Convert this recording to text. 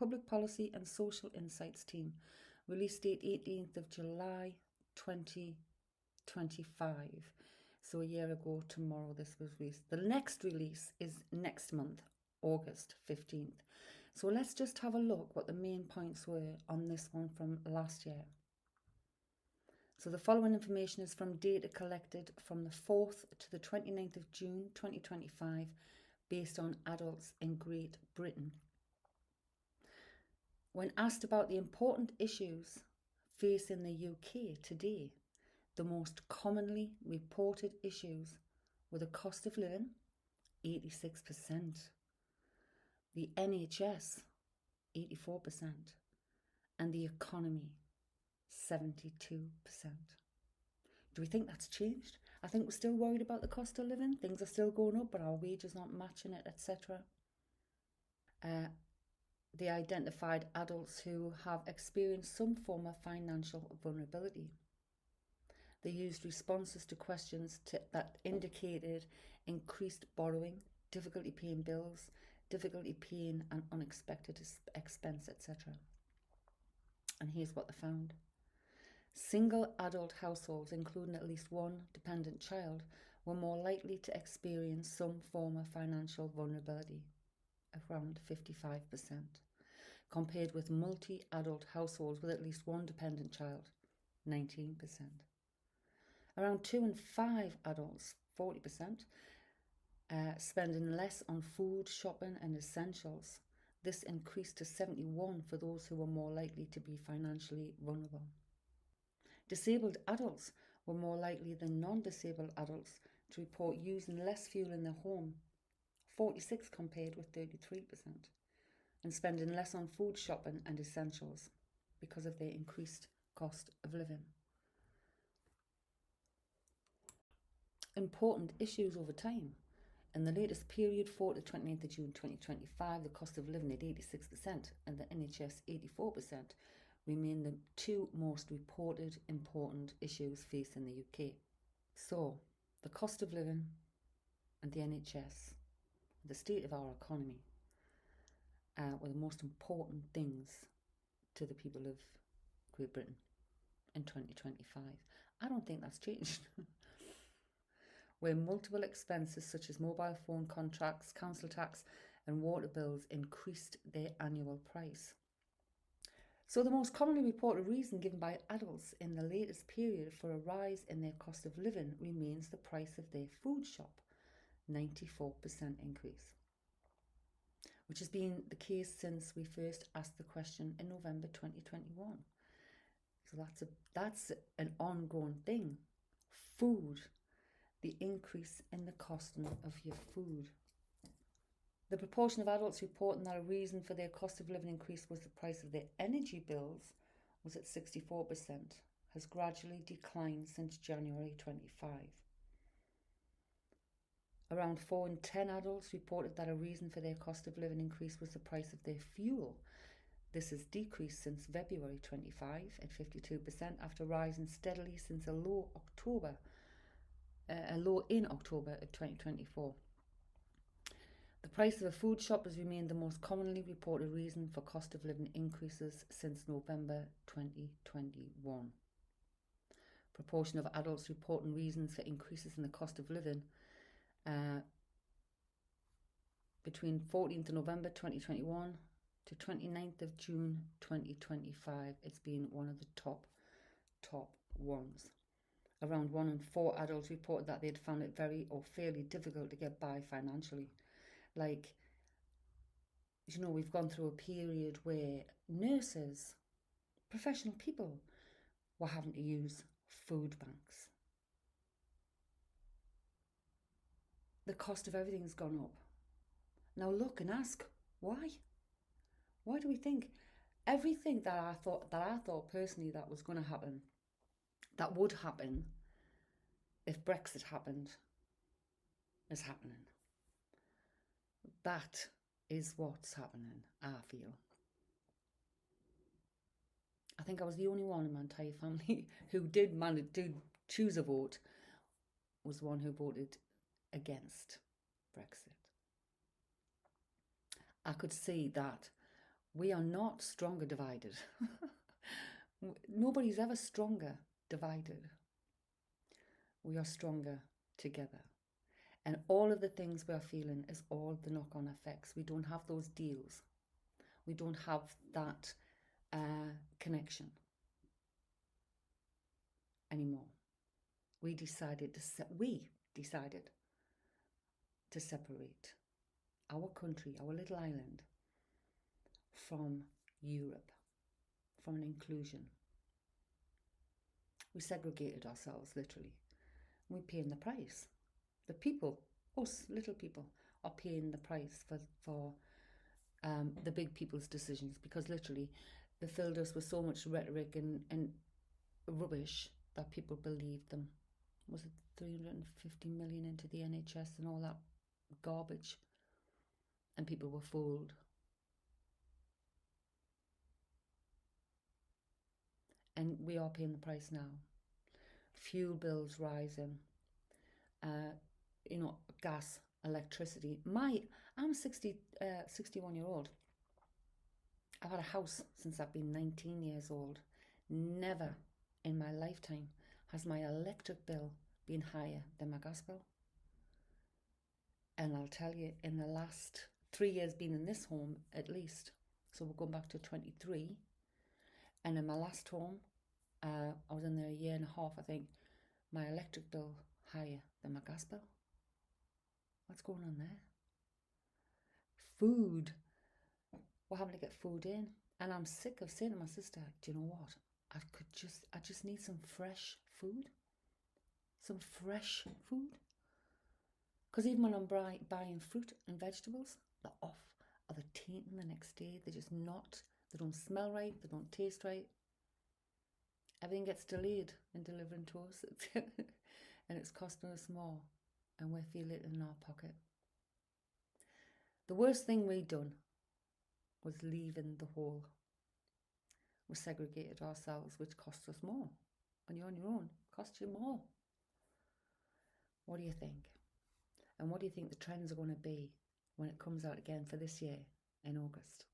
Public Policy and Social Insights team. Release date 18th of July 2025. So a year ago tomorrow this was released. The next release is next month, August 15th. So let's just have a look what the main points were on this one from last year. So the following information is from data collected from the 4th to the 29th of June 2025 based on adults in Great Britain. When asked about the important issues facing the UK today, the most commonly reported issues were the cost of living, 86%, the NHS, 84%, and the economy, 72%. Do we think that's changed? I think we're still worried about the cost of living. Things are still going up, but our wages aren't matching it, etc. They identified adults who have experienced some form of financial vulnerability. They used responses to questions that indicated increased borrowing, difficulty paying bills, difficulty paying an unexpected expense, etc. And here's what they found. Single adult households, including at least one dependent child, were more likely to experience some form of financial vulnerability, around 55%, compared with multi-adult households with at least one dependent child, 19%. Around 2 in 5 adults, 40%, spending less on food, shopping and essentials. This increased to 71 for those who were more likely to be financially vulnerable. Disabled adults were more likely than non-disabled adults to report using less fuel in their home, 46 compared with 33%, and spending less on food, shopping and essentials because of their increased cost of living. Important issues over time. In the latest period, 4 to 29th of June 2025, the cost of living at 86% and the NHS 84% remain the two most reported important issues facing the UK. So, the cost of living and the NHS, the state of our economy, were the most important things to the people of Great Britain in 2025. I don't think that's changed. Where multiple expenses such as mobile phone contracts, council tax and water bills increased their annual price. So the most commonly reported reason given by adults in the latest period for a rise in their cost of living remains the price of their food shop, 94% increase, which has been the case since we first asked the question in November 2021. So that's an ongoing thing. Food. The increase in the costing of your food. The proportion of adults reporting that a reason for their cost of living increase was the price of their energy bills was at 64%, has gradually declined since January 25. Around 4 in 10 adults reported that a reason for their cost of living increase was the price of their fuel. This has decreased since February 25 at 52% after rising steadily since a low in October of 2024. The price of a food shop has remained the most commonly reported reason for cost of living increases since November 2021. Proportion of adults reporting reasons for increases in the cost of living between 14th of November 2021 to 29th of June 2025. It's been one of the top ones. Around 1 in 4 adults reported that they'd found it very or fairly difficult to get by financially. Like, you know, we've gone through a period where nurses, professional people, were having to use food banks. The cost of everything's gone up. Now look and ask, why? Why do we think everything that I thought personally that was going to happen, that would happen if Brexit happened, is happening? That is what's happening, I feel. I think I was the only one in my entire family who did choose a vote, was one who voted against Brexit. I could see that We are not stronger divided. Nobody's ever stronger divided. We are stronger together. And all of the things we are feeling is all the knock-on effects. We don't have those deals. We don't have that connection anymore. We decided to separate our country, our little island, from Europe, from an inclusion. We segregated ourselves, literally. We're paying the price. The people, us little people, are paying the price for the big people's decisions, because literally they filled us with so much rhetoric and rubbish that people believed them. Was it 350 million into the NHS and all that garbage? And people were fooled. And we are paying the price now. Fuel bills rising, gas, electricity. I'm 61-year-old. I've had a house since I've been 19 years old. Never in my lifetime has my electric bill been higher than my gas bill. And I'll tell you, in the last 3 years being in this home, at least, so we're going back to 23, and in my last home, I was in there a year and a half, I think, my electric bill higher than my gas bill. What's going on there? Food. We're having to get food in. And I'm sick of saying to my sister, do you know what? I just need some fresh food. Some fresh food. Because even when I'm buying fruit and vegetables, they're off. Or they're tainted the next day. They're just not. They don't smell right. They don't taste right. Everything gets delayed in delivering to us. And it's costing us more. And we feel it in our pocket. The worst thing we'd done was leaving the hole. We segregated ourselves, which cost us more. When you're on your own, it costs you more. What do you think? And what do you think the trends are going to be when it comes out again for this year in August?